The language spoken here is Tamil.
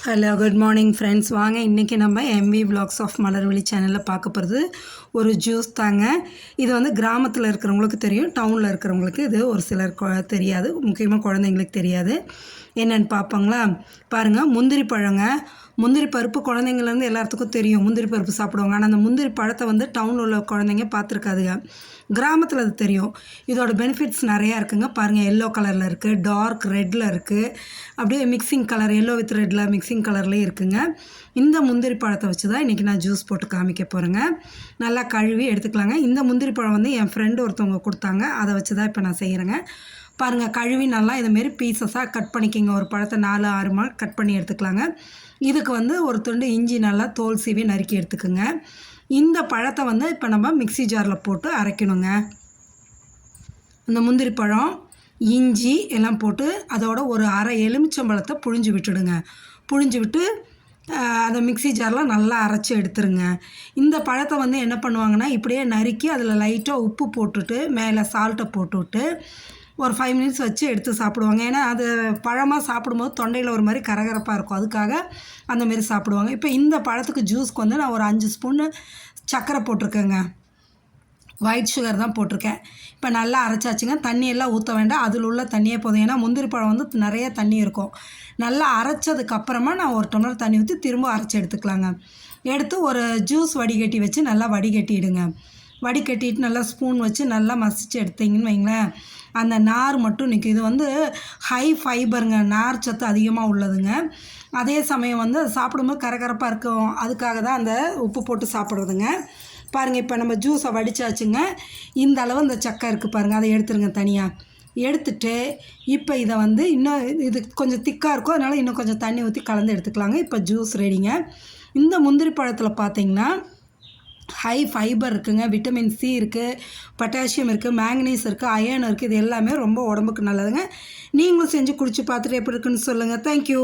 Hello good morning friends. வாங்க இன்றைக்கி நம்ம எம்வி விலாக்ஸ் ஆஃப் மலர்விழி சேனலில் பார்க்க போகிறது ஒரு ஜூஸ் தாங்க. இது வந்து கிராமத்தில் இருக்கிறவங்களுக்கு தெரியும், டவுனில் இருக்கிறவங்களுக்கு இது ஒரு சிலர் தெரியாது, முக்கியமாக குழந்தைங்களுக்கு தெரியாது. என்னென்னு பார்ப்பாங்களா? பாருங்கள், முந்திரி பழங்க. முந்திரி பருப்பு குழந்தைங்கள்லேருந்து எல்லாத்துக்கும் தெரியும், முந்திரி பருப்பு சாப்பிடுவாங்க. ஆனால் அந்த முந்திரி பழத்தை வந்து டவுனில் உள்ள குழந்தைங்க பார்த்துருக்காதுங்க, கிராமத்தில் அது தெரியும். இதோட பெனிஃபிட்ஸ் நிறையா இருக்குங்க. பாருங்கள், எல்லோ கலரில் இருக்குது, டார்க் ரெட்டில் இருக்குது, அப்படியே மிக்சிங் கலர் எல்லோ வித் ரெட்டில் மிக்சிங் கலர்லேயே இருக்குங்க. இந்த முந்திரி பழத்தை வச்சு தான் இன்றைக்கி நான் ஜூஸ் போட்டு காமிக்க போகிறேங்க. நல்லா கழுவி எடுத்துக்கலாங்க. இந்த முந்திரி பழம் வந்து என் ஃப்ரெண்டு ஒருத்தவங்க கொடுத்தாங்க, அதை வச்சு தான் இப்போ நான் செய்கிறேங்க. பாருங்கள், கழுவி நல்லா இதுமாரி பீசஸாக கட் பண்ணிக்கிங்க. ஒரு பழத்தை 4-6 கட் பண்ணி எடுத்துக்கலாங்க. இதுக்கு வந்து ஒரு துண்டு இஞ்சி நல்லா தோல் சீவி நறுக்கி எடுத்துக்குங்க. இந்த பழத்தை வந்து இப்போ நம்ம மிக்ஸி ஜாரில் போட்டு அரைக்கணுங்க. இந்த முந்திரி பழம், இஞ்சி எல்லாம் போட்டு அதோட ஒரு அரை எலுமிச்சம்பழத்தை புழிஞ்சு விட்டுடுங்க. புழிஞ்சு விட்டு அதை மிக்ஸி ஜாரில் நல்லா அரைச்சி எடுத்துருங்க. இந்த பழத்தை வந்து என்ன பண்ணுவாங்கன்னா, இப்படியே நறுக்கி அதில் லைட்டாக உப்பு போட்டுட்டு மேலே சால்ட்டை போட்டுவிட்டு ஒரு 5 மினிட்ஸ் வச்சு எடுத்து சாப்பிடுவாங்க. ஏன்னா அது பழமாக சாப்பிடும்போது தொண்டையில் ஒரு மாதிரி கரகரப்பாக இருக்கும், அதுக்காக அந்தமாரி சாப்பிடுவாங்க. இப்போ இந்த பழத்துக்கு ஜூஸ்க்கு வந்து நான் ஒரு 5 ஸ்பூன்னு சர்க்கரை போட்டிருக்கேங்க. ஒயிட் சுகர் தான் போட்டிருக்கேன். இப்போ நல்லா அரைச்சாச்சுங்க. தண்ணியெல்லாம் ஊற்ற வேண்டாம், அதில் உள்ள தண்ணியே போதும். ஏன்னா முந்திரி பழம் வந்து நிறைய தண்ணி இருக்கும். நல்லா அரைச்சதுக்கப்புறமா நான் ஒரு டம்ளர் தண்ணி ஊற்றி திரும்ப அரைச்சி எடுத்துக்கலாங்க. எடுத்து ஒரு ஜூஸ் வடிகட்டி வச்சு நல்லா வடிகட்டிடுங்க. வடிகட்டிட்டு நல்லா ஸ்பூன் வச்சு நல்லா மசிச்சு எடுத்தீங்கன்னு வைங்களேன், அந்த நார் மட்டும் நிற்கும். இது வந்து ஹை ஃபைபருங்க, நார் சத்து அதிகமாக உள்ளதுங்க. அதே சமயம் வந்து அது சாப்பிடும்போது கரகரப்பாக இருக்கும், அதுக்காக தான் அந்த உப்பு போட்டு சாப்பிட்றதுங்க. பாருங்கள், இப்போ நம்ம ஜூஸை வடித்தாச்சுங்க. இந்த அளவு இந்த சக்கை இருக்குது பாருங்கள், அதை எடுத்துருங்க தனியாக. எடுத்துட்டு இப்போ இதை வந்து இன்னும் இது கொஞ்சம் திக்காக இருக்கும், அதனால் இன்னும் கொஞ்சம் தண்ணி ஊற்றி கலந்து எடுத்துக்கலாங்க. இப்போ ஜூஸ் ரெடிங்க. இந்த முந்திரி பழத்தில் பார்த்திங்கன்னா ஹை ஃபைபர் இருக்குங்க, விட்டமின் சி இருக்குது, பொட்டாசியம் இருக்குது, மேங்கனீஸ் இருக்குது, அயர்ன் இருக்குது. இது எல்லாமே ரொம்ப உடம்புக்கு நல்லதுங்க. நீங்களும் செஞ்சு குடிச்சு பார்த்துட்டு எப்படி இருக்குன்னு சொல்லுங்கள். தேங்க்யூ.